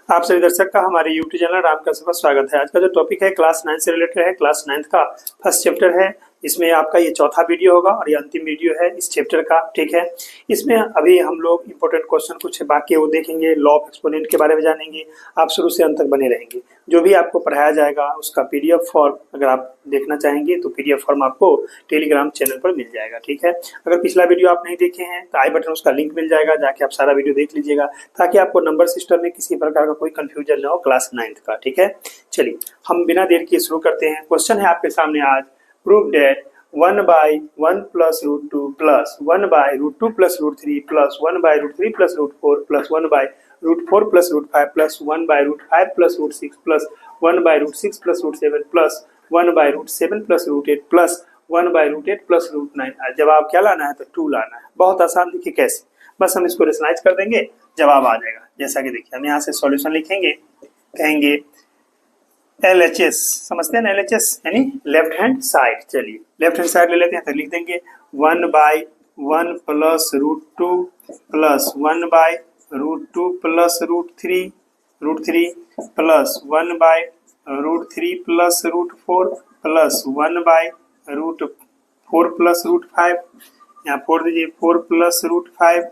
आप सभी दर्शक का हमारे YouTube चैनल राम का सबका स्वागत है। आज का जो टॉपिक है क्लास 9 से रिलेटेड है। क्लास 9 का फर्स्ट चैप्टर है। इसमें आपका ये चौथा वीडियो होगा और ये अंतिम वीडियो है इस चैप्टर का, ठीक है। इसमें अभी हम लोग इंपॉर्टेंट क्वेश्चन कुछ बाकी है वो देखेंगे, लॉ ऑफ एक्सपोनेंट के बारे में जानेंगे। आप शुरू से अंत तक बने रहेंगे। जो भी आपको पढ़ाया जाएगा उसका PDF फॉर्म अगर आप देखना चाहेंगे तो PDF फॉर्म आपको टेलीग्राम चैनल पर मिल जाएगा, ठीक है। अगर पिछला वीडियो आप नहीं देखे हैं तो आई बटन उसका लिंक मिल जाएगा, जाके आप सारा वीडियो देख लीजिएगा ताकि आपको नंबर सिस्टम में किसी प्रकार का कोई कंफ्यूजन न हो क्लास 9 का, ठीक है। चलिए हम बिना देर किए शुरू करते हैं। क्वेश्चन है आपके सामने आज, prove that 1/1 plus root 2 plus 1/√2 plus √3 plus 1/√3 plus √4 plus 1/√4 plus √5 plus 1/√5 plus √6 plus 1/√6 plus √7 plus 1/√7 plus √8 plus 1/√8 plus √9। जवाब क्या लाना है? तो 2 लाना है। बहुत आसान, देखिए कैसे, बस हम इसको रेशनलाइज कर देंगे, जवाब आ जाएगा। जैसा कि देखिए हम यहाँ से सॉल्यूशन लिखेंगे, कहेंगे LHS, समझते हैं ना, LHS यानी लेफ्ट हैंड साइड। चलिए लेफ्ट हैंड साइड ले लेते हैं तो लिख देंगे 1/1 plus √2 plus 1/√2 plus √3 plus 1/√3 plus √4 plus 1/√4 plus √5। यहाँ 4 दीजिए, 4 plus √5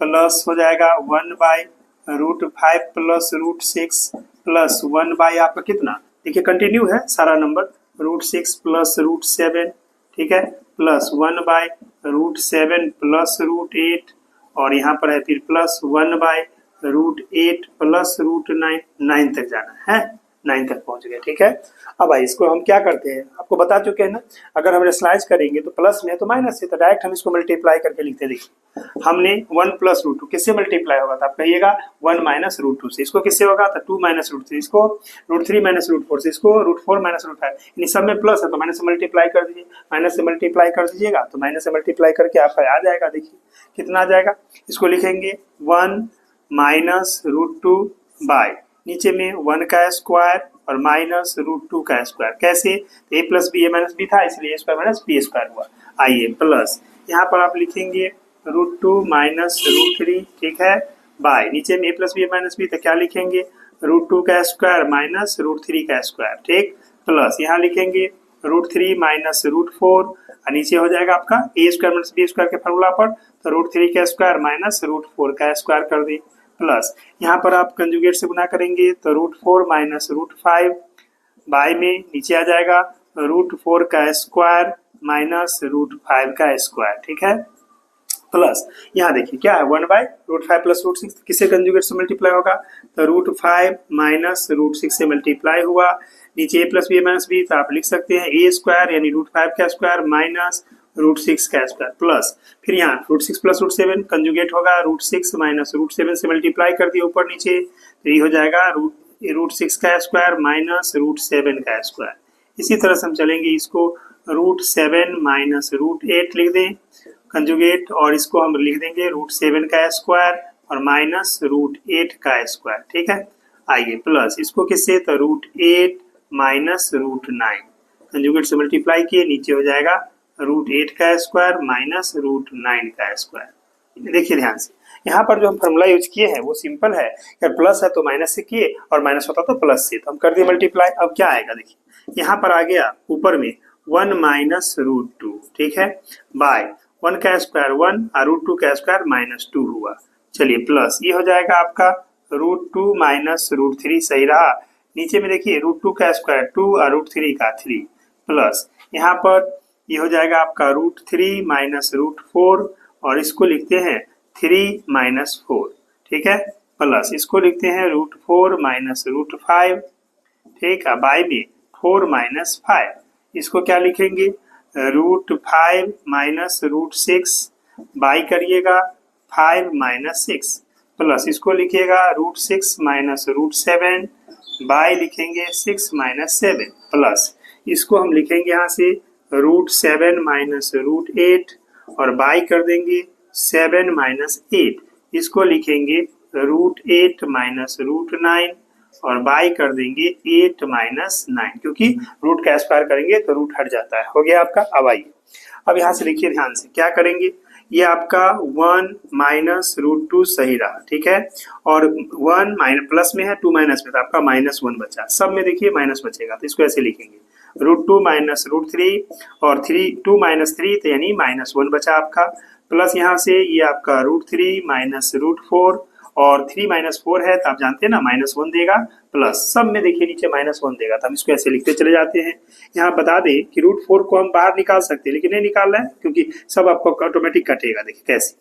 प्लस हो जाएगा 1/√5 प्लस √6 प्लस 1 आपका कितना, देखिए कंटिन्यू है सारा नंबर, √6 प्लस √7, ठीक है, प्लस 1/√7 प्लस √8 और यहाँ पर है फिर प्लस 1/√8 प्लस √9, 9 तक जाना है, 9 तक पहुंच गए, ठीक है। अब भाई इसको हम क्या करते हैं, आपको बता चुके हैं ना, अगर हम रेशनलाइज करेंगे तो प्लस में तो माइनस से, तो डायरेक्ट हम इसको मल्टीप्लाई करके लिखते हैं। देखिए हमने 1 प्लस √2 किससे मल्टीप्लाई होगा, तो आप कहिएगा 1 माइनस √2 से, इसको किससे होगा तो 2 माइनस √3, इसको √3 माइनस √4 से, इसको √4 माइनस √5, इन सब में प्लस है तो माइनस से मल्टीप्लाई कर दीजिए, माइनस से मल्टीप्लाई कर दीजिएगा तो माइनस से मल्टीप्लाई करके आपका आ जाएगा। देखिए कितना आ जाएगा, इसको लिखेंगे 1 माइनस √2 बाय नीचे में 1 का स्क्वायर और माइनस √2 का स्क्वायर। कैसे, a plus b, a minus b था इसलिए a square minus b square हुआ। आइए प्लस यहाँ पर आप लिखेंगे √2 माइनस √3, ठीक है, बाय नीचे में a plus b minus b, तो क्या लिखेंगे √2 का स्क्वायर माइनस √3 का स्क्वायर, ठीक, प्लस यहाँ लिखेंगे √3 माइनस √4 और नीचे हो जाएगा आपका a square minus b square के फार्मूला पर, तो √3 का स्क्वायर माइनस √4 का स्क्वायर कर दी, प्लस यहाँ पर आप कंजुगेट से गुना करेंगे तो √4 माइनस √5 बाय में नीचे आ जाएगा √4 का स्क्वायर माइनस √5 का स्क्वायर, ठीक है, प्लस यहाँ देखिए क्या है 1/√5 प्लस √6 किससे कंजुगेट से मल्टीप्लाई होगा, तो √5 माइनस √6 से मल्टीप्लाई हुआ, नीचे a plus b minus b, तो आप लिख सकते हैं a स्क्वायर यानी √5 का स्क्वायर माइनस √6 का स्क्वायर, प्लस फिर यहाँ √6 प्लस √7 कंजुगेट होगा, √6 माइनस √7 से मल्टीप्लाई कर दिया ऊपर नीचे, तो ये हो जाएगा √6 का स्क्वायर माइनस √7 का स्क्वायर। इसी तरह से हम चलेंगे, इसको √7 माइनस √8 लिख दें कंजुगेट, और इसको हम लिख देंगे √7 का स्क्वायर और माइनस √8 का स्क्वायर, ठीक है। आइए प्लस इसको किससे, तो √8 माइनस √9 कंजुगेट से मल्टीप्लाई किए, नीचे हो जाएगा √8 का स्क्वायर माइनस √9 का स्क्वायर। देखिए ध्यान से, यहाँ पर जो हम फॉर्मूला यूज किए हैं वो सिंपल है, अगर प्लस है तो माइनस से किए और माइनस होता तो प्लस से, तो हम कर दिए मल्टीप्लाई। अब क्या आएगा, देखिए यहाँ पर आ गया ऊपर में 1 माइनस √2, ठीक है, बाय 1 का स्क्वायर 1 और √2 का स्क्वायर माइनस 2 हुआ। चलिए प्लस ये हो जाएगा आपका √2 माइनस √3, सही रहा, नीचे में देखिए √2 का स्क्वायर 2 और √3 का 3, प्लस यहाँ पर ये हो जाएगा आपका √3 माइनस √4 और इसको लिखते हैं 3 माइनस 4, ठीक है, प्लस इसको लिखते हैं √4 माइनस √5, ठीक है, बाय में 4 माइनस 5, इसको क्या लिखेंगे √5 माइनस √6 बाय करिएगा 5 माइनस 6, प्लस इसको लिखिएगा √6 माइनस √7 बाय लिखेंगे 6 माइनस 7, प्लस इसको हम लिखेंगे यहाँ से √7 माइनस √8 और बाय कर देंगे 7 माइनस 8, इसको लिखेंगे √8 माइनस √9 और बाय कर देंगे 8 माइनस 9, क्योंकि रूट का स्क्वायर करेंगे तो रूट हट जाता है। हो गया आपका। अब आइए अब यहाँ से देखिए ध्यान से क्या करेंगे, ये आपका 1 माइनस रूट 2 सही रहा, ठीक है। और 1 माइनस प्लस में है, 2 माइनस में, तो आपका -1 बचा। सब में देखिए माइनस बचेगा, तो इसको ऐसे लिखेंगे √2 माइनस √3 और 2 माइनस 3, तो यानी -1 बचा आपका। प्लस यहाँ से ये आपका √3 माइनस √4 और 3 माइनस 4 है, तो आप जानते हैं ना -1 देगा। प्लस सब में देखिए नीचे -1 देगा, तो हम इसको ऐसे लिखते चले जाते हैं। यहाँ बता दें कि √4 को हम बाहर निकाल सकते हैं, लेकिन नहीं निकाल रहे हैं क्योंकि सब आपको ऑटोमेटिक कटेगा। देखिए कैसे,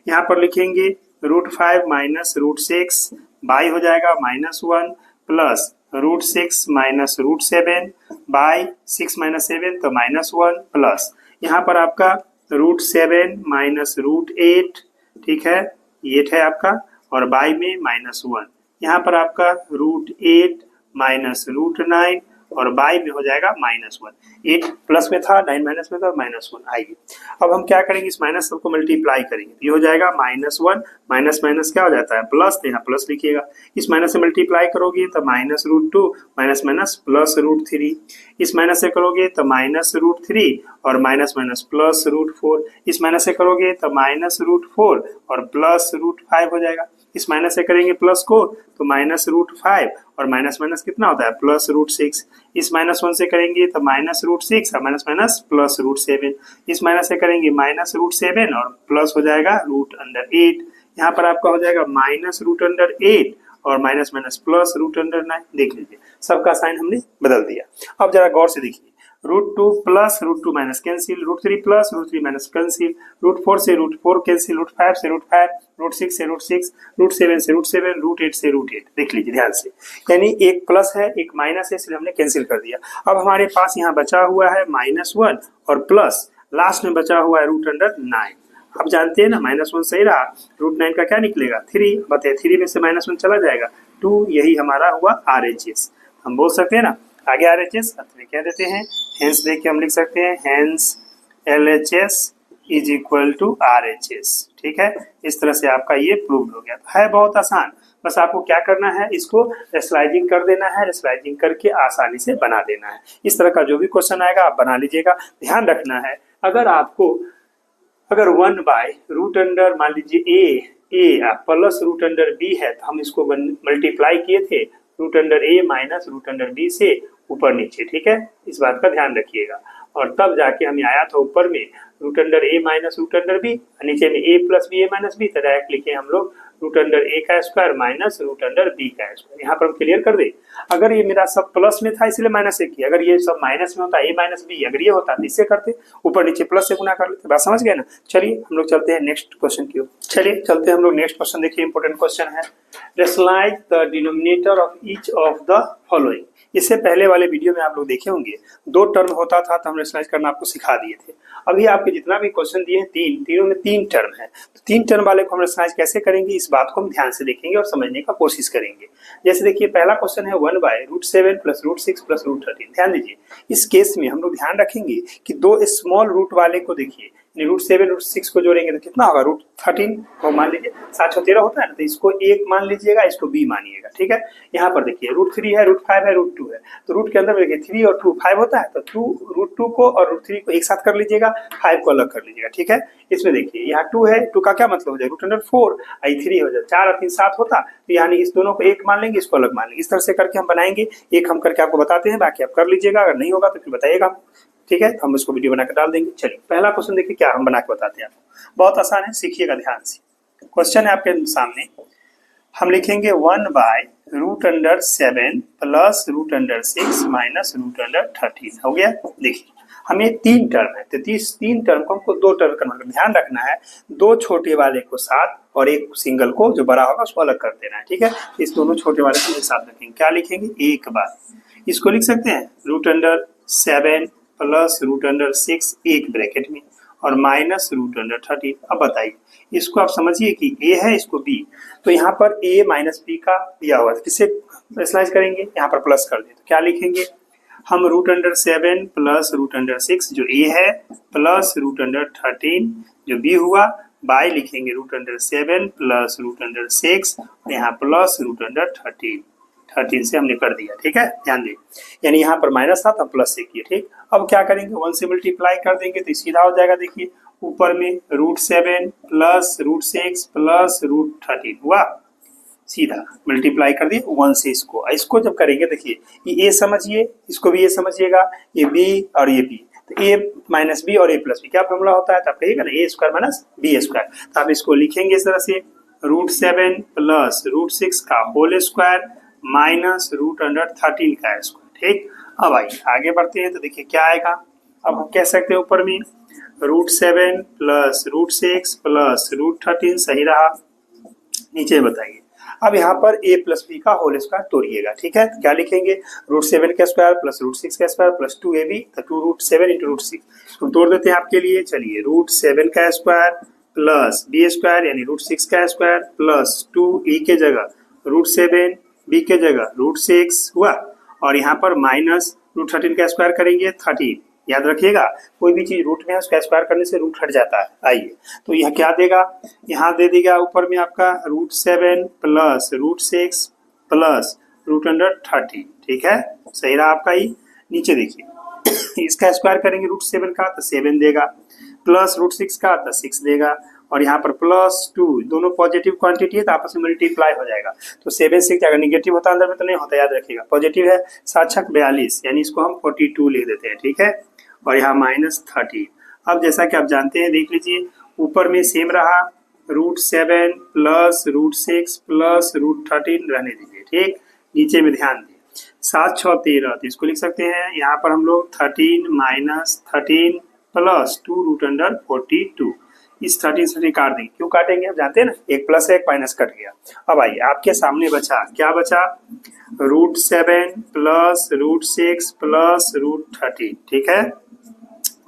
यहाँ पर लिखेंगे √5 माइनस √6 बाई हो जाएगा -1 प्लस √6 माइनस √7 बाई 6 माइनस 7 तो -1 प्लस यहाँ पर आपका √7 माइनस √8, ठीक है, 8 है आपका, और बाई में -1। यहाँ पर आपका √8 माइनस √9 और बाई में हो जाएगा -1। 8 प्लस में था, 9 माइनस में था, -1 आइए। अब हम क्या करेंगे, इस माइनस सबको मल्टीप्लाई करेंगे, ये हो जाएगा -1 माइनस माइनस क्या हो जाता है प्लस, तो यहाँ प्लस लिखिएगा। इस माइनस से मल्टीप्लाई करोगे तो -√2 माइनस माइनस प्लस √3, इस माइनस से करोगे तो -√3 और माइनस माइनस प्लस √4, इस माइनस से करोगे तो -√4 और प्लस √5 हो जाएगा। इस माइनस से करेंगे प्लस को तो -√5 और माइनस माइनस कितना होता है प्लस √6, इस -1 से करेंगे तो -√6 और माइनस माइनस प्लस √7, इस माइनस से करेंगे -√7 और प्लस हो जाएगा √8। यहाँ पर आपका हो जाएगा -√8 और माइनस माइनस प्लस √9। देख लीजिए सबका साइन हमने बदल दिया। अब जरा गौर से देखिए, √2 plus √2 minus cancel, √3 plus √3 minus cancel, √4 से √4 कैंसिल, √5 से √5, √6 से √6, √7 से √7, √8 से √8। देख लीजिए ध्यान से, यानी एक प्लस है एक माइनस है, इसलिए हमने कैंसिल कर दिया। अब हमारे पास यहाँ बचा हुआ है -1 और प्लस लास्ट में बचा हुआ है √9। आप जानते हैं ना -1 सही रहा, √9 का क्या निकलेगा 3, बताइए 3 में से -1 चला जाएगा 2, यही हमारा हुआ RHS। हम बोल सकते हैं ना आगे RHS में कह देते हैं, हेंस देख के हम लिख सकते हैं hence LHS is equal to RHS, ठीक है। इस तरह से आपका ये प्रूव हो गया। है बहुत आसान, बस आपको क्या करना है, इसको रेशनलाइजिंग कर देना है, रेशनलाइजिंग करके आसानी से बना देना है। इस तरह का जो भी क्वेश्चन आएगा आप बना लीजिएगा। ध्यान रखना है, अगर 1 बाय रूट अंडर मान लीजिए a plus root under b है, तो हम इसको मल्टीप्लाई किए थे root under a minus root under b से ऊपर नीचे, ठीक है, इस बात का ध्यान रखिएगा। और तब जाके हमें आया था ऊपर में root under a minus root under b, नीचे में a plus b a minus b, तो डायरेक्ट लिखे हम लोग रूट अंडर a का square minus root under b का स्क्वायर। यहाँ पर हम क्लियर कर दे, अगर ये मेरा सब प्लस में था इसलिए -1 किया, अगर ये सब माइनस में होता a माइनस b, अगर ये होता तो इससे करते, ऊपर नीचे प्लस से गुना कर लेते। बात समझ गए ना। चलिए हम लोग चलते हैं नेक्स्ट क्वेश्चन की ओर। चलिए चलते हैं हम लोग नेक्स्ट क्वेश्चन। देखिए इंपॉर्टेंट क्वेश्चन है, rationalise the denominator of each of the following. इससे पहले वाले वीडियो में आप लोग देखे होंगे 2 टर्म होता था तो हम रेशनलाइज करना आपको सिखा दिए थे। अभी आपके जितना भी क्वेश्चन दिए हैं तीनों में 3 टर्म है, तो 3 टर्म वाले को हम रेशनलाइज कैसे करेंगे इस बात को हम ध्यान से देखेंगे और समझने का कोशिश करेंगे। जैसे देखिए पहला क्वेश्चन है 1 बाय √7 प्लस √6 प्लस √13। ध्यान दीजिए, इस केस में हम लोग ध्यान रखेंगे कि 2 स्मॉल रूट वाले को देखिए, √7 √6 को जोड़ेंगे तो कितना होगा √13, वो मान लीजिए 7 13 होता है ना, तो इसको 1 मान लीजिएगा, इसको b मानिएगा, ठीक है। यहाँ पर देखिए √3 है, √5 है, √2 है, तो रूट के अंदर देखिए 3 और 2 5 होता है, तो √2 को और √3 को एक साथ कर लीजिएगा, 5 को अलग कर लीजिएगा, ठीक है। इसमें देखिए यहाँ 2 है, 2 का क्या मतलब हो जाएगा √4 आई 3 हो जाए, 4 और 3 7 होता, तो यानी इस दोनों को 1 मान लेंगे, इसको अलग मान लेंगे। इस तरह से करके हम बनाएंगे, एक हम करके आपको बताते हैं, बाकी आप कर लीजिएगा, अगर नहीं होगा तो फिर बताइएगा, ठीक है। तो हम इसको वीडियो बनाकर डाल देंगे। चलिए पहला क्वेश्चन देखिए क्या हम बना के बताते हैं आपको, बहुत आसान है, सीखिएगा ध्यान से। क्वेश्चन है आपके सामने, हम लिखेंगे 1 बाय √7 प्लस √6 माइनस √13 हो गया। देखिए हमें 3 टर्म है, तो 3 टर्म को हमको 2 टर्म कन्वर्ट, ध्यान रखना है 2 छोटे वाले को साथ और एक सिंगल को जो बड़ा होगा उसको अलग कर देना है, ठीक है। इस दोनों छोटे वाले को एक साथ रखेंगे, क्या लिखेंगे एक बार, इसको लिख सकते हैं √7 प्लस √6 एक ब्रैकेट में और माइनस √13। अब बताइए इसको आप समझिए कि a है, इसको b, तो यहाँ पर a माइनस b का दिया हुआ है, किससे रेशनलाइज करेंगे, यहाँ पर प्लस कर दे, तो क्या लिखेंगे हम √7 प्लस √6 जो a है प्लस √13 जो b हुआ, बाय लिखेंगे √7 प्लस √6 और यहाँ प्लस √13 से हमने कर दिया, ठीक है। ध्यान दें, यानी यहाँ पर माइनस था तो प्लस से किए, ठीक। अब क्या करेंगे 1 से मल्टीप्लाई कर देंगे तो सीधा हो जाएगा, देखिए ऊपर में √7 प्लस √6 प्लस √13 हुआ, सीधा मल्टीप्लाई कर दिए 1 से इसको। इसको जब करेंगे देखिए ये a समझिए, इसको भी a समझिएगा, ये b और ये b, तो a माइनस बी और a प्लस बी क्या फॉर्मूला होता है, तो आप कहिएगा ना a square minus b square. तो आप इसको लिखेंगे इस तरह से √7 प्लस √6 का होल स्क्वायर माइनस √13 का स्क्वायर। ठीक, अब आइए आगे बढ़ते हैं तो देखिए क्या आएगा। अब हम कह सकते हैं ऊपर में √7 प्लस √6 प्लस √13 सही रहा, नीचे बताइए। अब यहाँ पर a प्लस बी का होल स्क्वायर तोड़िएगा, ठीक है, तो क्या लिखेंगे √7 का स्क्वायर प्लस √6 का स्क्वायर प्लस 2ab, तो 2√7 इंटू √6 तो तोड़ देते हैं आपके लिए। चलिए √7 का स्क्वायर प्लस b स्क्वायर यानी √6 का स्क्वायर प्लस 2e के जगह √7 b के जगह √6 हुआ, और यहाँ पर माइनस √13 का स्क्वायर करेंगे 13। याद रखिएगा कोई भी चीज रूट में है उसका स्क्वायर करने से रूट हट जाता है। आइए तो यह क्या देगा, यहाँ दे देगा ऊपर में आपका √7 प्लस √6 प्लस √13। ठीक है, सही रहा आपका ही। नीचे देखिए इसका स्क्वायर करेंगे √7 का तो 7 देगा, प्लस √6 का तो 6 देगा, और यहाँ पर प्लस 2 दोनों पॉजिटिव क्वांटिटी है तो आपस में मल्टीप्लाई हो जाएगा। तो 7 6 अगर निगेटिव होता अंदर में तो नहीं होता, याद रखिएगा पॉजिटिव है। 7 42 यानी इसको हम 42 लिख देते हैं। ठीक है, और यहाँ -13। अब जैसा कि आप जानते हैं देख लीजिए ऊपर में सेम रहा √7 प्लस √6 प्लस √13 रहने दीजिए। ठीक, नीचे में ध्यान दें 7 6 13 तो इसको लिख सकते हैं यहाँ पर हम लोग 13 -13 प्लस 2√42। इस 13 से काट देंगे, क्यों काटेंगे आप जानते हैं ना, एक प्लस है एक माइनस कट गया। अब आइए आपके सामने बचा क्या बचा, √7 प्लस √6 प्लस √13। ठीक है,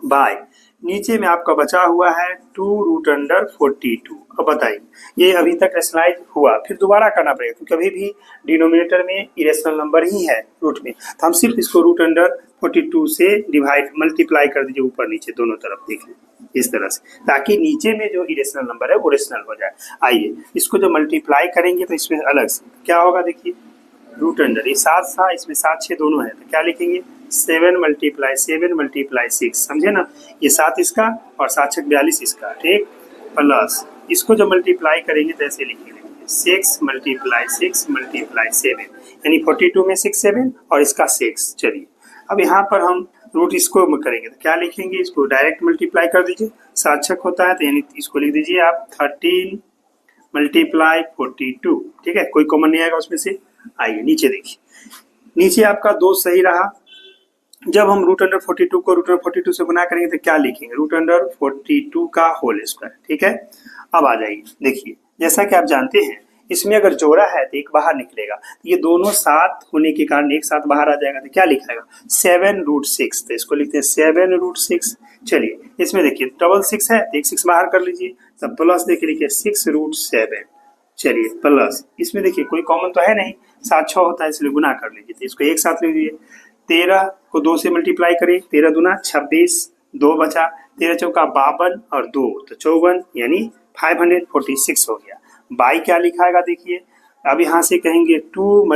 बाय नीचे में आपका बचा हुआ है 2√42। अब बताइए ये अभी तक रेशनलाइज हुआ, फिर दोबारा करना पड़ेगा क्योंकि अभी भी डिनोमिनेटर में इरेशनल नंबर ही है रूट में, तो हम सिर्फ इसको √42 से डिवाइड मल्टीप्लाई कर दीजिए ऊपर नीचे दोनों तरफ, देख लीजिए इस तरह से, ताकि नीचे में जो इरेशनल नंबर है वो रेशनल हो जाए। आइए इसको जो मल्टीप्लाई करेंगे तो इसमें अलग से क्या होगा, देखिए √, ये 7 था इसमें 7 6 दोनों है तो क्या लिखेंगे 7 × 6, समझे ना, ये 7 इसका और 7 6 42 इसका। ठीक, प्लस इसको जो मल्टीप्लाई करेंगे तो ऐसे लिखेंगे 6 × 6 × 7 यानी 42 में 6 7 और इसका 6। चलिए अब यहाँ पर हम रूट इसको करेंगे तो क्या लिखेंगे, इसको डायरेक्ट मल्टीप्लाई कर दीजिए, 7 6 होता है तो यानी इसको लिख दीजिए आप 13 × 42। ठीक है, कोई कॉमन नहीं आएगा उसमें से। आइए नीचे देखिए, नीचे आपका 2 सही रहा। जब हम √42 को √42 से गुना करेंगे तो क्या लिखेंगे √42 का होल स्क्वायर। ठीक है, अब आ जाइए देखिए जैसा कि आप जानते हैं इसमें अगर जोड़ा है तो एक बाहर निकलेगा, ये दोनों साथ होने के कारण एक साथ बाहर आ जाएगा तो क्या लिखाएगा 7√6, तो इसको लिखते हैं 7√6। चलिए इसमें देखिए डबल 6 है तो एक 6 बाहर कर लीजिए, तब प्लस देखिए लिखिए 6√7। चलिए प्लस इसमें देखिए कोई कॉमन तो है नहीं, 7 6 होता है इसलिए गुना कर लीजिए, तो इसको एक साथ लिख दीजिए। 13 को 2 से मल्टीप्लाई करें, 13 दूना 26, 2 बचा, 13 चौका 52 और 2 तो 54 यानी 546 हो गया। बाई क्या लिखाएगा देखिए, अब यहाँ से कहेंगे 2 ×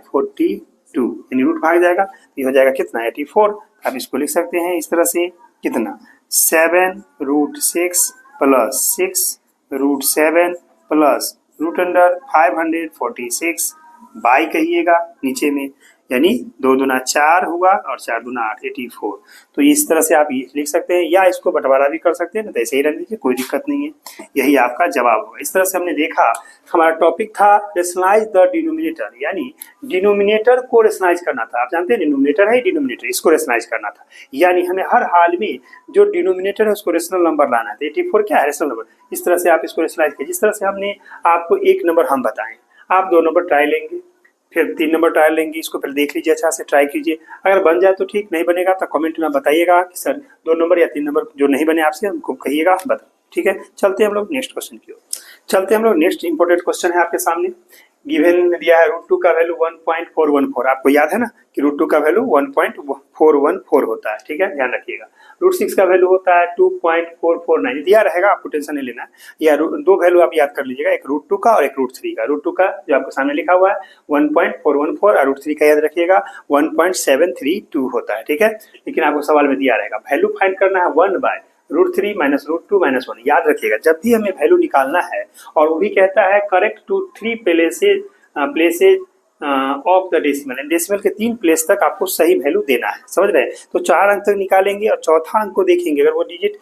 42 यानी रूट भाग जाएगा, ये हो जाएगा कितना 84। अब इसको लिख सकते हैं इस तरह से कितना 7√6 प्लस 6√7 प्लस √546 बाई कहिएगा नीचे में, यानी 2 दूना 4 हुआ और 4 दूना 8 84। तो इस तरह से आप ये लिख सकते हैं या इसको बंटवारा भी कर सकते हैं ना, तो ऐसे ही रख दीजिए कोई दिक्कत नहीं है, यही आपका जवाब होगा। इस तरह से हमने देखा हमारा टॉपिक था रेशनलाइज द डिनोमिनेटर, यानी डिनोमिनेटर को रेशनलाइज करना था। आप जानते हैं डिनोमिनेटर है डिनोमिनेटर, इसको रेशनलाइज करना था, यानी हमें हर हाल में जो डिनोमिनेटर है उसको रेशनल नंबर लाना है। 84 क्या है रेशनल नंबर, इस तरह से आप इसको रेशनलाइज कीजिए। जिस तरह से हमने आपको 1 नंबर हम बताएं, आप 2 नंबर ट्राई लेंगे, फिर 3 नंबर ट्रायल लेंगे, इसको फिर देख लीजिए अच्छा से ट्राई कीजिए, अगर बन जाए तो ठीक, नहीं बनेगा तो कमेंट में बताइएगा कि सर 2 नंबर या 3 नंबर जो नहीं बने आपसे हमको कहिएगा, बता। ठीक है, चलते हैं हम लोग नेक्स्ट क्वेश्चन की ओर। चलते हैं हम लोग नेक्स्ट इंपॉर्टेंट क्वेश्चन है आपके सामने, गिवन दिया है √2 का वैल्यू 1.414। आपको याद है ना कि √2 का वैल्यू 1.414 होता है। ठीक है, ध्यान रखिएगा। √6 का वैल्यू होता है 2.449, दिया रहेगा, आपको टेंशन नहीं लेना है। या 2 वैल्यू आप याद कर लीजिएगा, एक √2 का और एक √3 का। √2 का जो आपको सामने लिखा हुआ है 1.414 और √3 का याद रखिएगा 1.732 होता है। ठीक है, लेकिन आपको सवाल में दिया रहेगा वैल्यू फाइंड करना है 1/√6 √3 माइनस √2 माइनस 1। याद रखिएगा जब भी हमें वैल्यू निकालना है और वो भी कहता है correct to 3 places of the decimal, decimal के 3 प्लेस तक आपको सही वैल्यू देना है, समझ रहे हैं। तो 4 अंक तक निकालेंगे और चौथा अंक को देखेंगे, अगर वो डिजिट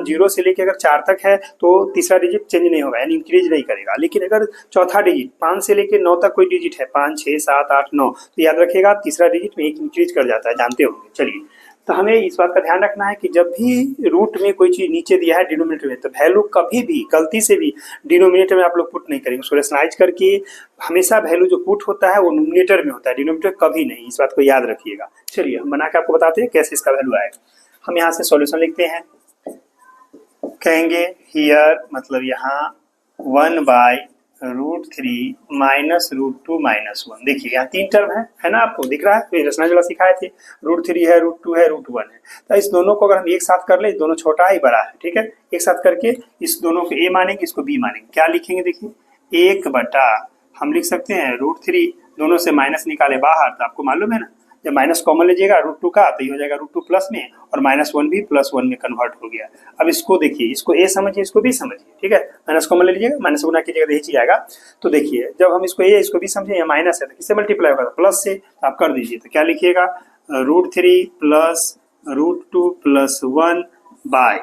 0 से लेके अगर 4 तक है तो तीसरा डिजिट चेंज नहीं होगा, यानी इंक्रीज नहीं करेगा। लेकिन अगर चौथा डिजिट 5 से लेके 9 तक कोई डिजिट है, 5 6 7 8 9, तो याद रखिएगा तीसरा डिजिट में एक इंक्रीज कर जाता है, जानते होंगे। चलिए, तो हमें इस बात का ध्यान रखना है कि जब भी रूट में कोई चीज नीचे दिया है डिनोमिनेटर में, तो वैल्यू कभी भी गलती से भी डिनोमिनेटर में आप लोग पुट नहीं करेंगे, उसको रेशनलाइज करके हमेशा वैल्यू जो पुट होता है वो नोमिनेटर में होता है, डिनोमिनेटर कभी नहीं, इस बात को याद रखिएगा। चलिए हम बना के आपको बताते हैं कैसे इसका वैल्यू आएगा। हम यहाँ से सॉल्यूशन लिखते हैं, कहेंगे हियर मतलब यहाँ 1/√3 माइनस √2 माइनस 1। देखिए यहाँ 3 टर्म है ना, आपको दिख रहा है, तो रेशनलाइज वाला सिखाए थे, √3 है, √2 है, √1 है। तो इस दोनों को अगर हम एक साथ कर ले, दोनों छोटा ही बड़ा है, ठीक है, एक साथ करके इस दोनों को a मानेंगे, इसको b मानेंगे। क्या लिखेंगे, देखिए 1/, हम लिख सकते हैं √3, दोनों से माइनस निकाले बाहर, तो आपको मालूम है ना, जब माइनस कॉमन लीजिएगा √2 का तो ये हो जाएगा √2 प्लस में, और -1 भी +1 में कन्वर्ट हो गया। अब इसको देखिए, इसको a समझिए, इसको b समझिए, ठीक है, माइनस कॉमन ले लीजिएगा, माइनस गुना कीजिएगा तो यही चीज आएगा। तो देखिए जब हम इसको a इसको b समझे, या माइनस है तो किससे मल्टीप्लाई होगा, प्लस से, तो आप कर दीजिए। तो क्या लिखिएगा, √3 plus √2 plus 1 by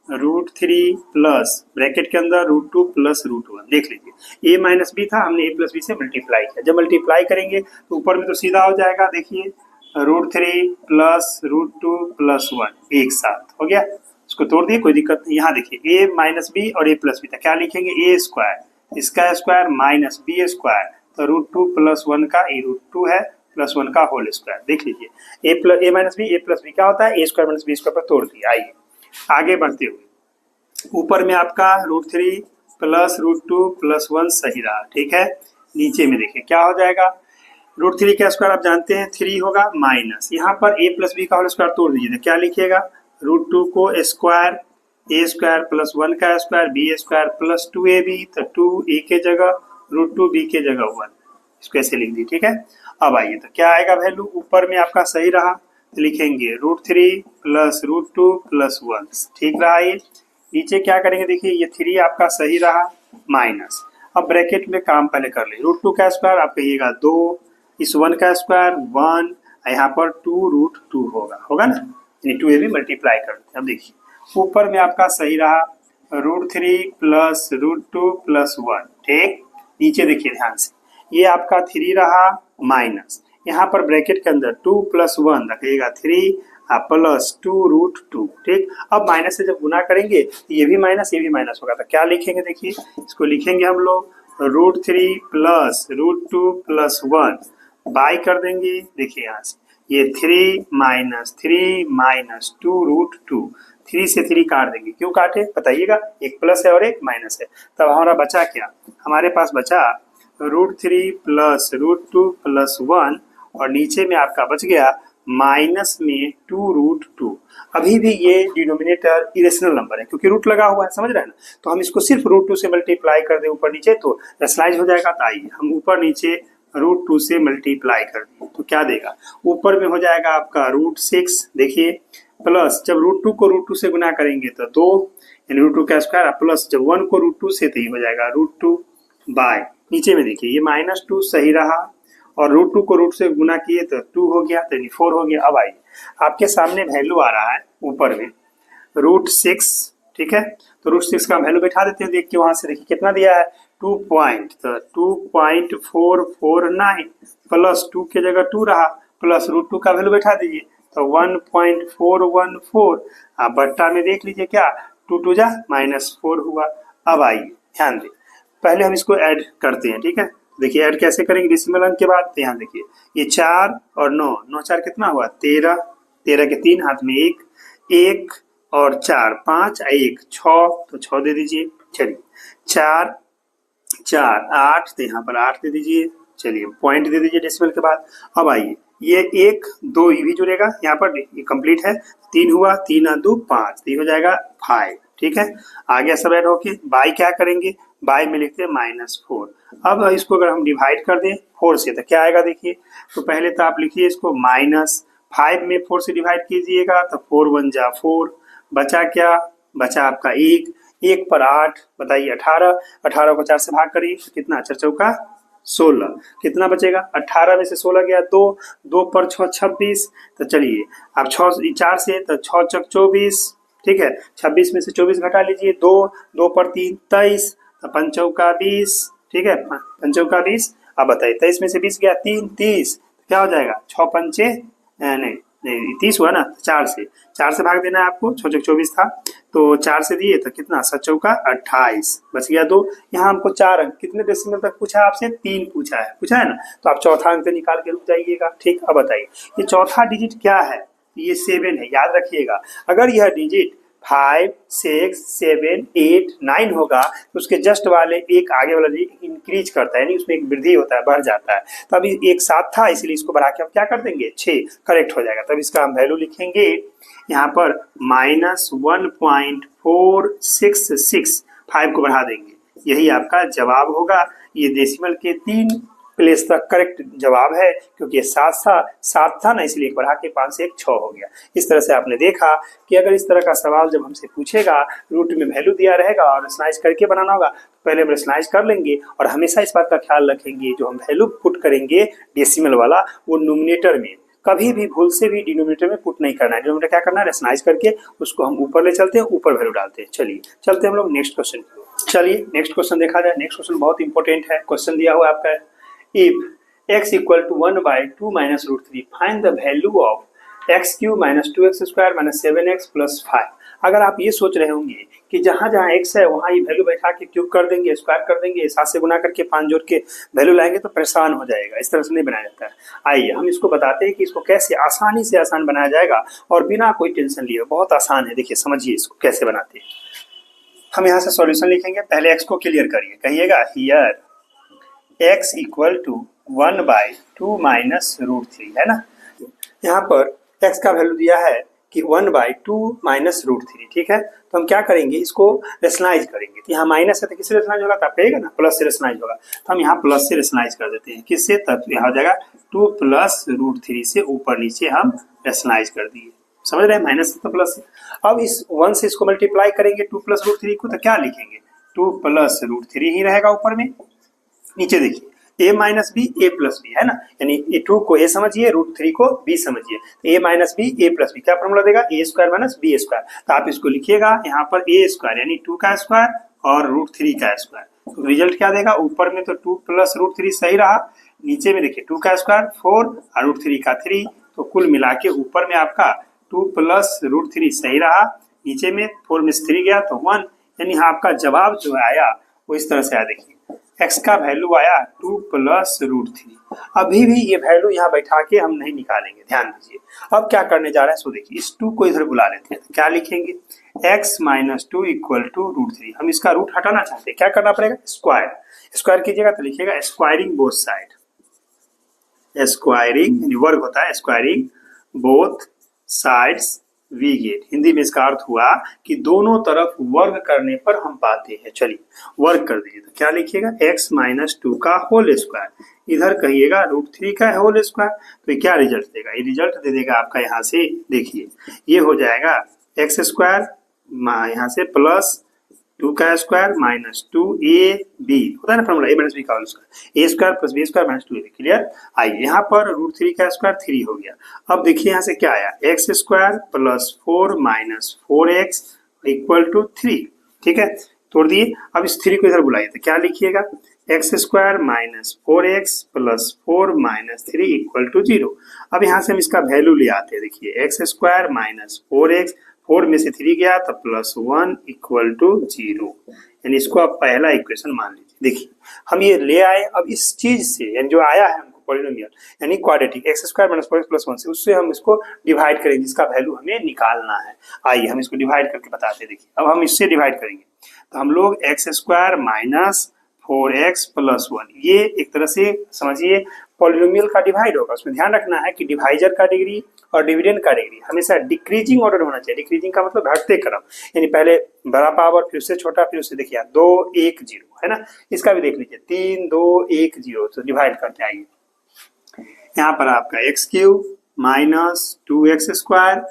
√3 plus bracket के अंदर √2 प्लस √1। देख लीजिए a माइनस b था, हमने a प्लस b से मल्टीप्लाई किया। जब मल्टीप्लाई करेंगे तो ऊपर में तो सीधा हो जाएगा, देखिए √3 प्लस √2 प्लस 1 एक साथ हो गया, इसको तोड़ दिए, कोई दिक्कत नहीं। यहाँ देखिए a माइनस b और a प्लस b था, क्या लिखेंगे, a स्क्वायर, इसका स्क्वायर माइनस b स्क्वायर, तो √2 प्लस 1 का a √2 है प्लस 1 का होल स्क्वायर। देख लीजिए a minus b, a plus b क्या होता है, a square minus b square पर तोड़ दिया। आइए आगे बढ़ते हुए, ऊपर में आपका √3 प्लस √2 प्लस 1 सही रहा, ठीक है। नीचे में देखिए क्या हो जाएगा, √3 का स्क्वायर आप जानते हैं 3 होगा, माइनस यहाँ पर a प्लस बी का होल स्क्वायर तोड़ दीजिए, तो क्या लिखिएगा, √2 को स्क्वायर, a स्क्वायर प्लस 1 का square, b square plus 2ab, तो 2a के जगह √2, b के जगह 1, इसको ऐसे लिख दी, ठीक है। अब आइए तो क्या आएगा वैल्यू, ऊपर में आपका सही रहा तो लिखेंगे √3 प्लस √2 प्लस 1, ठीक रहा ये। नीचे क्या करेंगे, देखिए ये 3 आपका सही रहा, माइनस, अब ब्रैकेट में काम पहले कर ले, √2 का स्क्वायर आप कहिएगा 2, इस 1 का स्क्वायर 1, यहाँ पर 2√2 होगा ना, यानी 2a भी मल्टीप्लाई कर देते। अब देखिए ऊपर में आपका सही रहा √3 प्लस √2 प्लस 1, ठीक। नीचे देखिए ध्यान से, ये आपका 3 रहा, माइनस, यहाँ पर ब्रैकेट के अंदर 2 प्लस 1 रखिएगा 3 प्लस 2√2, ठीक। अब माइनस से जब गुना करेंगे तो ये भी माइनस होगा, तो क्या लिखेंगे, देखिए इसको लिखेंगे हम लोग √3 प्लस √2 प्लस 1 बाई कर देंगे, देखिए यहाँ से ये 3 माइनस 2√2, 3 से 3 काट देंगे, क्यों काटे बताइएगा, एक प्लस है और एक माइनस है, तब हमारा बचा क्या, हमारे पास बचा √3 प्लस √2 प्लस 1, और नीचे में आपका बच गया माइनस में 2√2। अभी भी ये डिनोमिनेटर इरेशनल नंबर है क्योंकि रूट लगा हुआ है, समझ रहे हैं ना, तो हम इसको सिर्फ √2 से मल्टीप्लाई कर दे ऊपर नीचे तो रेशनलाइज हो जाएगा। तो आइए हम ऊपर नीचे √2 से मल्टीप्लाई कर दिए तो क्या देगा, ऊपर में हो जाएगा आपका √6, देखिए प्लस जब √2 को √2 से गुना करेंगे तो 2, यानी √2 का स्क्वायर, प्लस जब 1 को √2 से तो ये हो जाएगा √2 बाय, नीचे में देखिए ये -2 सही रहा, और √2 को √2 से गुना किए तो 2 हो गया, तो 4 हो गया। अब आइए आपके सामने वैल्यू आ रहा है ऊपर में √6, ठीक है, तो √6 का वैल्यू बैठा देते हैं, देख के वहां से देखिए कितना दिया है 2.49 प्लस 2 के जगह 2 रहा, प्लस √2 का वैल्यू बैठा दीजिए तो 1.414, आप बट्टा में देख लीजिए क्या 2 2 जा -4 हुआ। अब आइए ध्यान दें, पहले हम इसको ऐड करते हैं, ठीक है, देखिए ऐड कैसे करेंगे डेसिमल अंक के बाद, तो यहाँ देखिए ये 4 और 9, 9 4 कितना हुआ 13, 13 के 3 हाथ में 1, 1 और 4 5 1 6, तो 6 दे दीजिए। चलिए 4 4 8, तो यहाँ पर 8 दे दीजिए, चलिए पॉइंट दे दीजिए डेसिमल के बाद। अब आइए ये 1 2 ये भी जुड़ेगा, यहाँ पर ये कंप्लीट है, 3 हुआ, 3 और 2 5, तो ये हो जाएगा 5, ठीक है। आगे सब ऐड होके बाई क्या करेंगे, बाई में लिखते हैं -4। अब इसको अगर हम डिवाइड कर दें 4 से तो क्या आएगा, देखिए तो पहले तो आप लिखिए इसको -5 में 4 से डिवाइड कीजिएगा तो 4 1 जा 4, बचा क्या, बचा आपका 1, 1 पर 8, बताइए 18, 18 को 4 से भाग करिए तो कितना, 4 चौका 16, कितना बचेगा, 18 में से 16 गया 2, 2 पर 6 26, तो चलिए अब 6 4 से तो 6 चौक 24, ठीक है, 26 में से 24 घटा लीजिए, 2, 2 पर 3 23, तो 5 चौका 20, ठीक है, 5 चौका 20। अब बताइए 23 में से 20 गया 3 30, क्या हो जाएगा, 6 पंचे नहीं नहीं 30 हुआ ना, 4 से भाग देना है आपको, 6 चौक 24 था तो 4 से दिए तो कितना, 7 चौका 28, बच गया 2। यहाँ हमको 4 अंक कितने डेसिमल तक पूछा है आपसे, 3 पूछा है ना, तो आप चौथा अंक निकाल के रुक जाइएगा। ठीक, अब बताइए ये चौथा डिजिट क्या है, ये 7 है, याद रखिएगा। अगर यह डिजिट 5 6 7 8 9 होगा तो उसके जस्ट वाले एक आगे वाला डिजिट इंक्रीज करता है, यानी उसमें एक वृद्धि होता है, बढ़ जाता है। तो अभी एक 7 था इसलिए इसको बढ़ा के हम क्या कर देंगे, 6, करेक्ट हो जाएगा। तब इसका हम वैल्यू लिखेंगे यहाँ पर -1.466, 5 को बढ़ा देंगे, यही आपका जवाब होगा। ये डेसिमल के 3 प्लेस तक करेक्ट जवाब है, क्योंकि ये 7 था ना, इसलिए बढ़ा के 5 से 1 6 हो गया। इस तरह से आपने देखा कि अगर इस तरह का सवाल जब हमसे पूछेगा, रूट में वैल्यू दिया रहेगा और रेशनलाइज करके बनाना होगा, पहले हम रेशनलाइज कर लेंगे और हमेशा इस बात का ख्याल रखेंगे जो हम वैल्यू पुट करेंगे डेसिमल वाला, वो न्यूमरेटर में कभी भी भूल से भी डिनोमिनेटर में पुट नहीं करना है। डिनोमिनेटर क्या करना है, रेशनलाइज करके उसको हम ऊपर ले चलते हैं, ऊपर वैल्यू डालते हैं। चलिए चलते हैं हम लोग नेक्स्ट क्वेश्चन। चलिए नेक्स्ट क्वेश्चन देखा जाए। नेक्स्ट क्वेश्चन बहुत इंपॉर्टेंट है। क्वेश्चन दिया हुआ आपका, if x equal to 1/2 minus root 3, find the value of x cube minus 2x square minus 7x plus 5। अगर आप ये सोच रहे होंगे कि जहाँ जहाँ x है वहाँ ये वैल्यू बैठा के क्यूब कर देंगे, स्क्वायर कर देंगे, 7 से गुना करके 5 जोड़ के वैल्यू लाएंगे तो परेशान हो जाएगा, इस तरह से नहीं बनाया जाता है। आइए हम इसको बताते हैं कि इसको कैसे आसानी से आसान बनाया जाएगा और बिना कोई टेंशन लिए। बहुत आसान है, देखिए समझिए इसको कैसे बनाते हैं। हम यहाँ से सॉल्यूशन लिखेंगे, पहले x को क्लियर करिए, कहिएगा here x equal to 1/2 minus root 3 है ना। यहाँ पर x का वैल्यू दिया है कि 1/2 माइनस रूट 3, ठीक है। तो हम क्या करेंगे, इसको रेशनलाइज करेंगे। तो यहाँ माइनस है तो किससे रेशनलाइज होगा, तो आप कहिएगा ना प्लस से रेशनलाइज होगा, तो हम यहाँ प्लस से रेशनलाइज कर देते हैं। किससे, तब यहाँ हो जाएगा 2 प्लस रूट 3 से ऊपर नीचे हम रेशनलाइज कर दिए, समझ रहे हैं, माइनस से तो प्लस से। अब इस 1 से इसको मल्टीप्लाई करेंगे 2 प्लस रूट 3 को, तो क्या लिखेंगे, 2 प्लस रूट 3 ही रहेगा ऊपर में। नीचे देखिए a minus b a plus b है ना, यानी ए 2 को a समझिए, रूट 3 को b समझिए, तो a minus b a plus b क्या फॉर्मूला देगा, a square minus b square. तो आप इसको लिखिएगा यहाँ पर a स्क्वायर यानी 2 का स्क्वायर और रूट 3 का स्क्वायर। तो रिजल्ट क्या देगा, ऊपर में तो 2 प्लस रूट 3 सही रहा, नीचे में देखिए 2 का स्क्वायर 4 और रूट 3 का 3, तो कुल मिला के ऊपर में आपका 2 प्लस रूट 3 सही रहा, नीचे में 4 में से 3 गया तो 1, यानी आपका जवाब जो आया वो इस तरह से आया। देखिए x का वैल्यू आया 2 प्लस रूट 3। अभी भी ये वैल्यू यहाँ बैठा के हम नहीं निकालेंगे, ध्यान दीजिए। अब क्या करने जा रहे हैं, सो देखिए इस 2 को इधर बुला लेते हैं, तो क्या लिखेंगे, x minus 2 equal to root 3। हम इसका रूट हटाना चाहते हैं, क्या करना पड़ेगा, स्क्वायर, स्क्वायर कीजिएगा तो लिखिएगा स्क्वायरिंग बोथ साइड, स्क्वायरिंग यानी वर्ग होता है, squaring both sides we get. Hindi में इसका अर्थ हुआ कि दोनों तरफ वर्ग करने पर हम पाते हैं। चलिए वर्ग कर दीजिए, तो क्या लिखिएगा, x माइनस 2 का होल स्क्वायर, इधर कहिएगा रूट 3 का होल स्क्वायर। तो ये क्या रिजल्ट देगा, ये रिजल्ट दे देगा आपका यहाँ से देखिए ये हो जाएगा x स्क्वायर यहाँ से प्लस 2 का स्क्वायर माइनस 2ab होता है ना फॉर्मूला, a माइनस बी का whole square, a square plus b square minus 2ab। Clear. आइए यहाँ पर रूट 3 का स्क्वायर 3 हो गया। अब देखिए यहाँ से क्या आया, x square plus 4 minus 4x equal to 3, ठीक है, तोड़ दिए। अब इस 3 को इधर बुलाइए, तो क्या लिखिएगा, x square minus 4x plus 4 minus 3 equal to 0। अब यहाँ से हम इसका वैल्यू ले आते हैं, देखिए x स्क्वायर माइनस 4x, 4 में से 3 गया तो प्लस 1 इक्वल टू 0, यानी इसको आप पहला इक्वेशन मान लीजिए। देखिए हम ये ले आए, अब इस चीज से यानी जो आया है हमको पॉलिनोमियल यानी quadratic x square minus 4x plus 1 से, उससे हम इसको डिवाइड करेंगे, जिसका वैल्यू हमें निकालना है। आइए हम इसको डिवाइड करके बताते हैं। देखिए अब हम इससे डिवाइड करेंगे तो हम लोग x square minus 4x plus 1, ये एक तरह से समझिए पॉलिनोमियल का डिवाइड होगा। उसमें ध्यान रखना है कि डिवाइजर का डिग्री और डिविडेंड का डिग्री हमेशा डिक्रीजिंग ऑर्डर होना चाहिए। डिक्रीजिंग का मतलब घटते क्रम, यानी पहले बड़ा पावर फिर उससे छोटा फिर उससे, देखिए 2 1 0 है ना, इसका भी देख लीजिए 3 2 1 0। तो डिवाइड करते आइए, यहाँ पर आपका x cube minus 2x square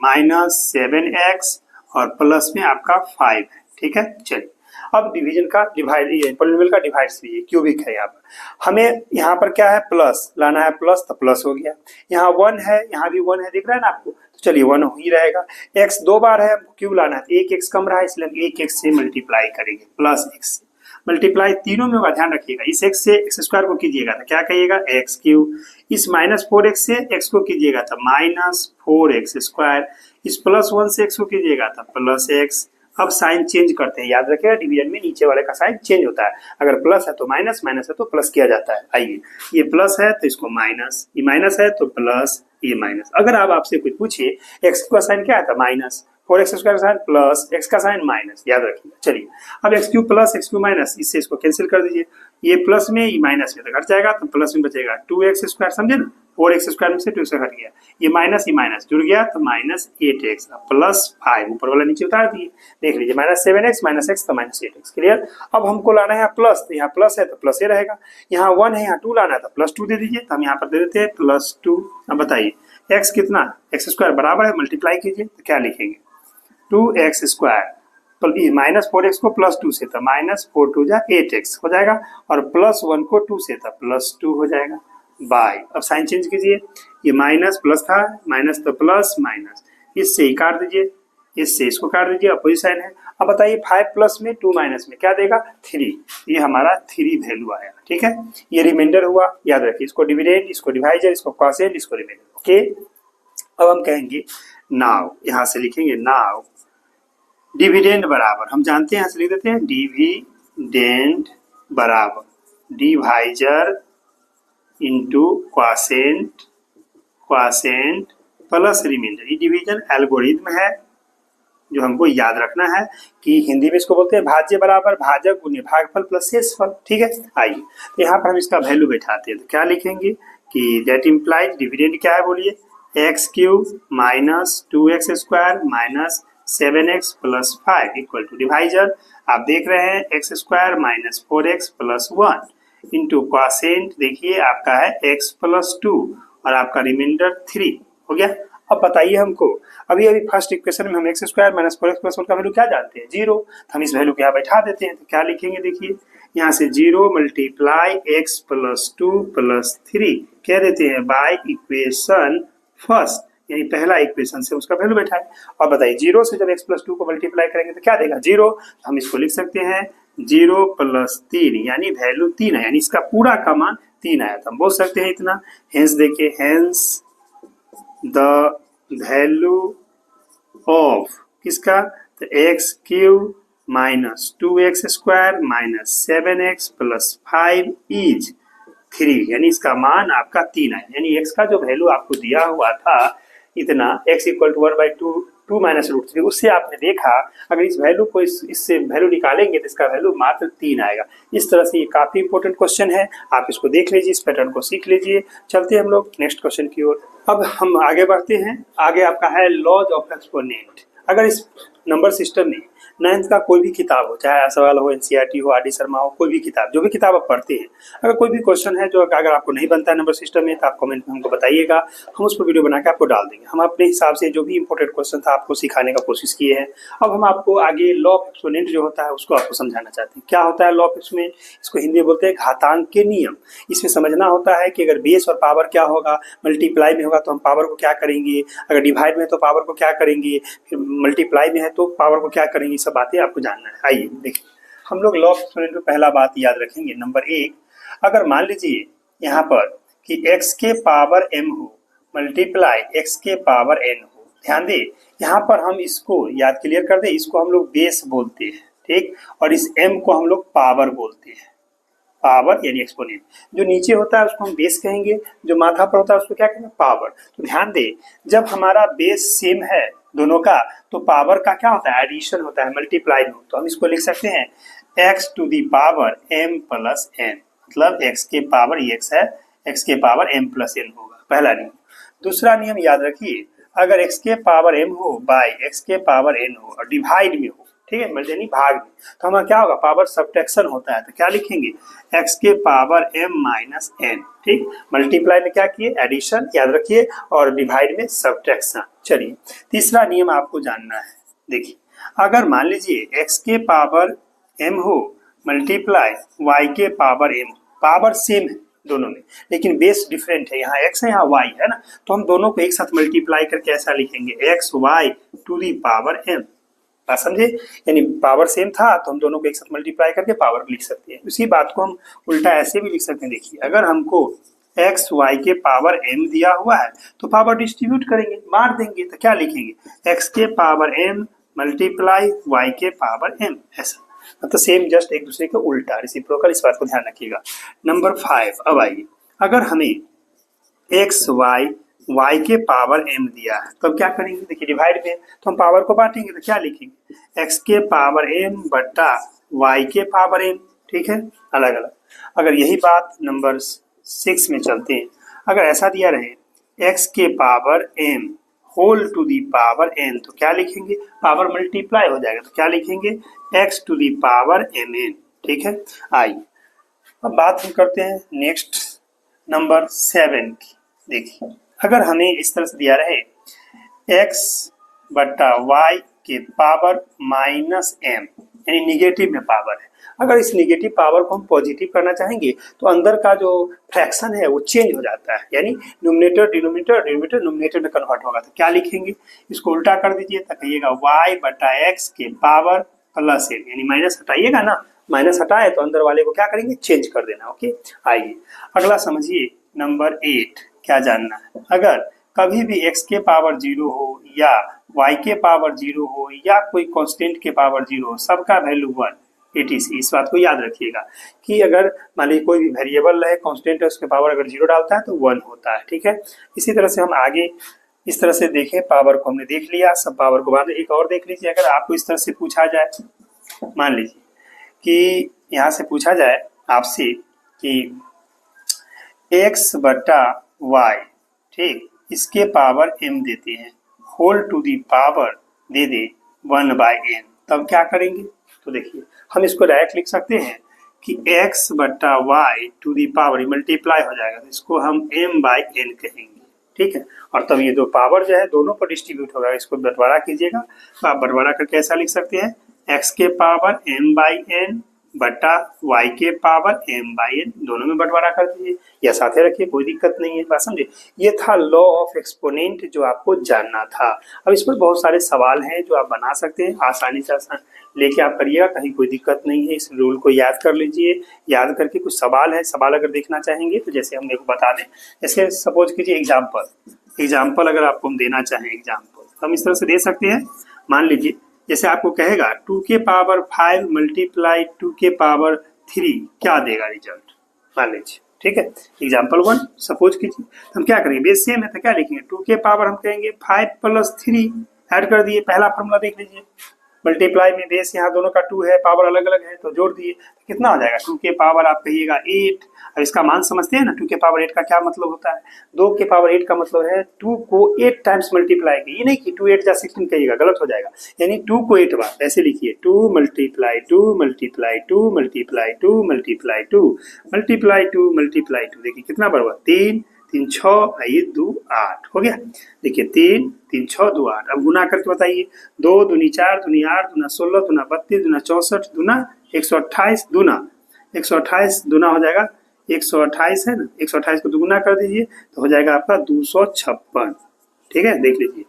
-7x और प्लस में आपका 5 है। ठीक है, चलिए अब डिवीजन का डिवाइड, ये पॉलिनोमियल का डिवाइड कीजिए, क्यूबिक है यहाँ पर। हमें यहाँ पर क्या है, प्लस लाना है, प्लस तो प्लस हो गया। यहाँ 1 है, यहाँ भी 1 है, दिख रहा है ना आपको, तो चलिए 1 ही रहेगा। x 2 बार है, क्यूब लाना है, एक x कम रहा है इसलिए हम एक x से मल्टीप्लाई करेंगे, प्लस x मल्टीप्लाई तीनों में होगा, ध्यान रखिएगा। इस x से x स्क्वायर को कीजिएगा तो क्या कहिएगा, x क्यूब। इस -4x से x को कीजिएगा तो -4x स्क्वायर। इस +1 से x को कीजिएगा तो प्लस x। अब साइन चेंज करते हैं, याद रखिएगा डिवीजन में नीचे वाले का साइन चेंज होता है, अगर प्लस है तो माइनस, माइनस है तो प्लस किया जाता है। आइए, ये प्लस है तो इसको माइनस, ये माइनस है तो प्लस, ये माइनस। अगर आप आपसे कुछ पूछे x का साइन क्या आता है, माइनस, 4x स्क्वायर का साइन प्लस, x का साइन माइनस, याद रखिएगा। चलिए अब x cube plus x cube minus, इससे इसको कैंसिल कर दीजिए, ये प्लस में ये माइनस में तो घट जाएगा, तो प्लस में बचेगा 2x स्क्वायर, समझे ना, 4x स्क्वायर में से 2 से घट गया, ये माइनस जुड़ गया तो -8x प्लस 5, ऊपर वाला नीचे उतार दिए, देख लीजिए -7x -x तो -8x। क्लियर। अब हमको लाना है प्लस, तो यहाँ प्लस है तो प्लस ये रहेगा, यहाँ 1 है, यहाँ 2 लाना है तो +2 दे दीजिए, तो हम यहाँ पर दे देते हैं +2। अब बताइए x कितना, x स्क्वायर बराबर है, मल्टीप्लाई कीजिए तो क्या लिखेंगे, 2x स्क्वायर -4x को +2 से तो -4 2 जा 8x हो जाएगा, और +1 को 2 से तो +2 हो जाएगा बाय। अब साइन चेंज कीजिए, ये माइनस प्लस था, माइनस तो प्लस, माइनस, इससे ही काट दीजिए, इससे इसको काट दीजिए, अपोजिट साइन है। अब बताइए 5 प्लस में 2 माइनस में क्या देगा, 3, ये हमारा 3 वैल्यू आया। ठीक है, ये रिमाइंडर हुआ, याद रखिए, इसको डिविडेंड, इसको डिवाइजर, इसको क्वोशिएंट, इसको रिमाइंडर। ओके, अब हम कहेंगे नाउ, यहाँ से लिखेंगे नाउ डिविडेंड बराबर, हम जानते हैं, यहाँ से लिख देते हैं डिविडेंड बराबर divisor into quotient plus remainder. ये डिवीजन एल्गोरिथम है जो हमको याद रखना है कि हिंदी में इसको बोलते हैं भाज्य बराबर भाजक गुणे भागफल प्लस शेषफल। ठीक है, आइए तो यहाँ पर हम इसका वैल्यू बैठाते हैं, तो क्या लिखेंगे कि दैट इम्प्लाइज डिविडेंड क्या है, बोलिए, x cube -2x square -7x plus 5 equal to divisor, आप देख रहे हैं x square -4x plus 1 into quotient, देखिए आपका है x प्लस 2 और आपका रिमाइंडर 3 हो गया। अब बताइए हमको, अभी फर्स्ट इक्वेशन में हम x स्क्वायर -4x प्लस 1 का वैल्यू क्या जानते हैं, 0, तो हम इस वैल्यू को यहाँ बैठा देते हैं, तो क्या लिखेंगे, देखिए यहाँ से 0 मल्टीप्लाई x प्लस 2 प्लस 3 कह देते हैं बाय इक्वेशन फर्स्ट, यानी पहला इक्वेशन से उसका वैल्यू बैठाए। और बताइए 0 से जब x प्लस 2 को मल्टीप्लाई करेंगे तो क्या देगा, 0, तो हम इसको लिख सकते हैं 0 प्लस 3, यानी वैल्यू 3 है, यानी इसका पूरा का मान 3 आया, तो हम बोल सकते हैं इतना। हेंस देखिए, हेंस द वैल्यू ऑफ किसका, तो x cube -2x square -7x plus 5 is 3, यानी इसका मान आपका 3 है, यानी x का जो वैल्यू आपको दिया हुआ था इतना, x इक्वल टू 1/2 माइनस √3, उससे आपने देखा अगर इस वैल्यू को इससे वैल्यू निकालेंगे तो इसका वैल्यू मात्र 3 आएगा। इस तरह से ये काफी इंपॉर्टेंट क्वेश्चन है, आप इसको देख लीजिए, इस पैटर्न को सीख लीजिए। चलते हैं हम लोग नेक्स्ट क्वेश्चन की ओर। अब हम आगे बढ़ते हैं, आगे आपका है लॉज ऑफ एक्सपोनेंट। अगर इस नंबर सिस्टम में 9th का कोई भी किताब हो, चाहे सवाल हो, एनसीईआरटी हो, आरडी शर्मा हो, कोई भी किताब, जो भी किताब आप पढ़ते हैं, अगर कोई भी क्वेश्चन है जो अगर आपको नहीं बनता है नंबर सिस्टम में, तो आप कमेंट में हमको बताइएगा, हम उस पर वीडियो बना के आपको डाल देंगे। हम अपने हिसाब से जो भी इंपॉर्टेंट क्वेश्चन था आपको सिखाने का कोशिश किए हैं। अब हम आपको आगे लॉ ऑफ एक्सपोनेंट जो होता है उसको आपको समझाना चाहते हैं। क्या होता है लॉ ऑफ एक्सपोनेंट, इसको हिंदी में बोलते हैं घातांक के नियम। इसमें समझना होता है कि अगर बेस और पावर क्या होगा, मल्टीप्लाई में होगा तो हम पावर को क्या करेंगे, अगर डिवाइड में है तो पावर को क्या करेंगे, फिर मल्टीप्लाई में है तो पावर को क्या करेंगे, सब बातें आपको जानना है। आइए देखिए, हम लोग लॉ ऑफ एक्सपोनेंट में पहला बात याद रखेंगे, नंबर 1, अगर मान लीजिए यहाँ पर कि x के पावर m हो मल्टीप्लाई x के पावर n हो, ध्यान दे यहाँ पर हम इसको याद क्लियर कर दे, इसको हम लोग बेस बोलते हैं, ठीक, और इस m को हम लोग पावर बोलते हैं, पावर यानी एक्सपोनेंट। जो नीचे होता है उसको हम बेस कहेंगे, जो माथा पर होता है उसको क्या कहेंगे, पावर। तो ध्यान दे, जब हमारा बेस सेम है दोनों का तो पावर का क्या होता है, एडिशन होता है, मल्टीप्लाई में। तो हम इसको लिख सकते हैं x to the power m plus n, मतलब x के पावर ये x है, x के पावर m प्लस n होगा, पहला नियम। दूसरा नियम याद रखिए, अगर x के पावर m हो बाय x के पावर n हो और डिवाइड में हो, ठीक है, यानी भाग में। तो हमारा क्या होगा, पावर सब्ट्रैक्शन होता है, तो क्या लिखेंगे, x के पावर m माइनस n। ठीक, मल्टीप्लाई में क्या किए, एडिशन याद रखिए, और डिवाइड में सब्ट्रैक्शन। चलिए तीसरा नियम आपको जानना है। देखिए अगर मान लीजिए x के पावर m हो मल्टीप्लाई y के पावर m, पावर सेम है दोनों में लेकिन बेस डिफरेंट है, यहाँ x है यहाँ y है ना, तो हम दोनों को एक साथ मल्टीप्लाई करके ऐसा लिखेंगे x y to the power m। बात समझे, यानी पावर सेम था तो हम दोनों को एक साथ मल्टीप्लाई करके पावर लिख सकते हैं। उसी बात को हम उल्टा ऐसे भी लिख सकते हैं। देखिए अगर हमको x y के पावर m दिया हुआ है तो पावर डिस्ट्रीब्यूट करेंगे, बांट देंगे, तो क्या लिखेंगे, x के पावर m मल्टीप्लाई y के पावर m, ऐसा मतलब सेम जस्ट एक दूसरे के उल्टा, रेसिप्रोकल, इस बात को ध्यान रखिएगा। नंबर 5, अब आइए अगर हमें x y y के पावर m दिया है तब क्या करेंगे, देखिए डिवाइड में तो हम पावर को बांटेंगे, तो क्या लिखेंगे, x के पावर m बट्टा y के पावर m। ठीक है, अलग अलग। अगर यही बात नंबर 6 में चलते हैं, अगर ऐसा दिया रहे x के power m whole to the power n, तो क्या लिखेंगे, पावर मल्टीप्लाई हो जाएगा, तो क्या लिखेंगे, x to the power mn। ठीक है, आइए अब बात हम करते हैं नेक्स्ट नंबर 7 की। देखिए अगर हमें इस तरह से दिया रहे x बट्टा y के पावर माइनस m, यानी निगेटिव में पावर है, अगर इस निगेटिव पावर को हम पॉजिटिव करना चाहेंगे तो अंदर का जो फ्रैक्शन है वो चेंज हो जाता है, यानी न्यूमरेटर डिनोमिनेटर, डिनोमिनेटर न्यूमरेटर में कन्वर्ट होगा। तो क्या लिखेंगे, इसको उल्टा कर दीजिए, तो कहिएगा y बटा x के पावर प्लस m, यानी माइनस हटाइएगा ना, माइनस हटाए तो अंदर वाले को क्या करेंगे, चेंज कर देना। ओके, आइए अगला समझिए नंबर 8। क्या जानना है, अगर कभी भी x के पावर 0 हो या y के पावर 0 हो या कोई कांस्टेंट के पावर 0 हो, सबका वैल्यू 1 etc। इस बात को याद रखिएगा कि अगर मान लीजिए कोई भी वेरिएबल है, कांस्टेंट है, उसके पावर अगर 0 डालता है तो 1 होता है। ठीक है, इसी तरह से हम आगे इस तरह से देखें, पावर को हमने देख लिया, सब पावर को बाद एक और देख लीजिए। अगर आपको इस तरह से पूछा जाए, मान लीजिए कि यहाँ से पूछा जाए आपसे कि x बटा y, ठीक, इसके पावर m देते हैं, होल टू दी पावर दे दे 1/n, तब क्या करेंगे, तो देखिए हम इसको डायरेक्ट लिख सकते हैं कि x बटा y to the power multiply हो जाएगा, तो इसको हम m/n कहेंगे। ठीक है, और तब ये दो पावर जो है दोनों पर डिस्ट्रीब्यूट होगा, इसको बंटवारा कीजिएगा, तो आप बंटवारा करके ऐसा लिख सकते हैं x के पावर m/n बटा y के पावर m/n, दोनों में बंटवारा कर दीजिए या साथे रखिए, कोई दिक्कत नहीं है। बात समझे, ये था लॉ ऑफ एक्सपोनेंट जो आपको जानना था। अब इस पर बहुत सारे सवाल हैं जो आप बना सकते हैं, आसानी से आसान लेके आप करिएगा, कहीं कोई दिक्कत नहीं है। इस रूल को याद कर लीजिए, याद करके कुछ सवाल है, सवाल अगर देखना चाहेंगे तो जैसे हम देखो बता दें, जैसे सपोज कीजिए एग्जाम्पल अगर आपको हम देना चाहें एग्जाम्पल, हम इस तरह से दे सकते हैं। मान लीजिए जैसे आपको कहेगा 2 के पावर 5 मल्टीप्लाई 2 के पावर 3 क्या देगा रिजल्ट, मान लीजिए। ठीक है, एग्जाम्पल 1 सपोज कीजिए, हम क्या करेंगे, बेस सेम है तो क्या लिखेंगे, 2 के पावर हम कहेंगे 5 प्लस 3 ऐड कर दिए, पहला फॉर्मूला देख लीजिए, मल्टीप्लाई में बेस यहाँ दोनों का 2 है, पावर अलग अलग है तो जोड़ दिए, तो कितना हो जाएगा, 2 के पावर आप कहिएगा 8। अब इसका मान समझते हैं ना, 2 के पावर 8 का क्या मतलब होता है, 2 के पावर 8 का मतलब है 2 को 8 टाइम्स मल्टीप्लाई कीजिए, ये नहीं कि 2 8 जा 16 कहिएगा, गलत हो जाएगा, यानी 2 को 8 बार ऐसे लिखिए, 2 multiply 2 multiply 2 multiply 2 multiply 2 multiply 2 multiply 2, देखिए कितना बार हुआ, 3 3 6 आइए 2 8 हो गया। देखिए 3 3 6 2 8, अब गुना करके बताइए, 2 दूनी 4 दूनी 8 दूना 16 दूना 32 दूना 64 दूना 128 दूना 128 दूना हो जाएगा 128 है ना, 128 को दुगुना कर दीजिए तो हो जाएगा आपका 256। ठीक है, देख लीजिए,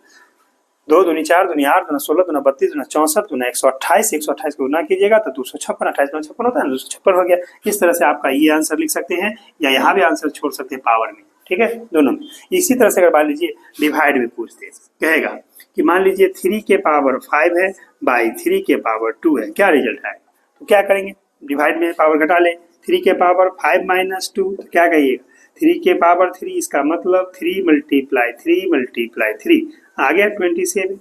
2 दूनी 4 दूनी 8 दूना 16 दूना 32 दूना 64 दूना 128, 128 को गुना कीजिएगा तो 256, 28 में 56 होता है ना, 256 हो गया। इस तरह से आपका ये आंसर लिख सकते हैं या यहाँ भी आंसर छोड़ सकते हैं पावर में। ठीक है, दोनों में। इसी तरह से अगर मान लीजिए डिवाइड में पूछते हैं, कहेगा कि मान लीजिए 3 के पावर 5 है बाई 3 के पावर 2 है, क्या रिजल्ट आएगा, तो क्या करेंगे, डिवाइड में पावर घटा ले, 3 के पावर 5 माइनस 2, तो क्या कहिएगा, 3 के पावर 3, इसका मतलब 3 मल्टीप्लाई 3 मल्टीप्लाई 3 आ गया 27।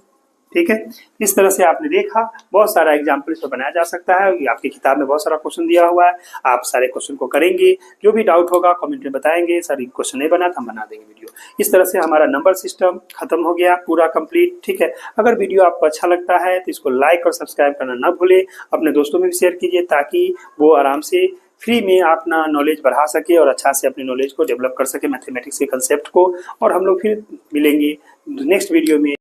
ठीक है, इस तरह से आपने देखा बहुत सारा एग्जाम्पल इसमें बनाया जा सकता है। ये आपकी किताब में बहुत सारा क्वेश्चन दिया हुआ है, आप सारे क्वेश्चन को करेंगे। जो भी डाउट होगा कमेंट में बताएंगे, सर क्वेश्चन नहीं बना तो हम बना देंगे वीडियो। इस तरह से हमारा नंबर सिस्टम खत्म हो गया पूरा कंप्लीट। ठीक है, अगर वीडियो आपको अच्छा लगता है तो इसको लाइक और सब्सक्राइब करना ना भूलें, अपने दोस्तों में भी शेयर कीजिए ताकि वो आराम से फ्री में अपना नॉलेज बढ़ा सके और अच्छा से अपनी नॉलेज को डेवलप कर सके मैथमेटिक्स के कंसेप्ट को। और हम लोग फिर मिलेंगे नेक्स्ट वीडियो में।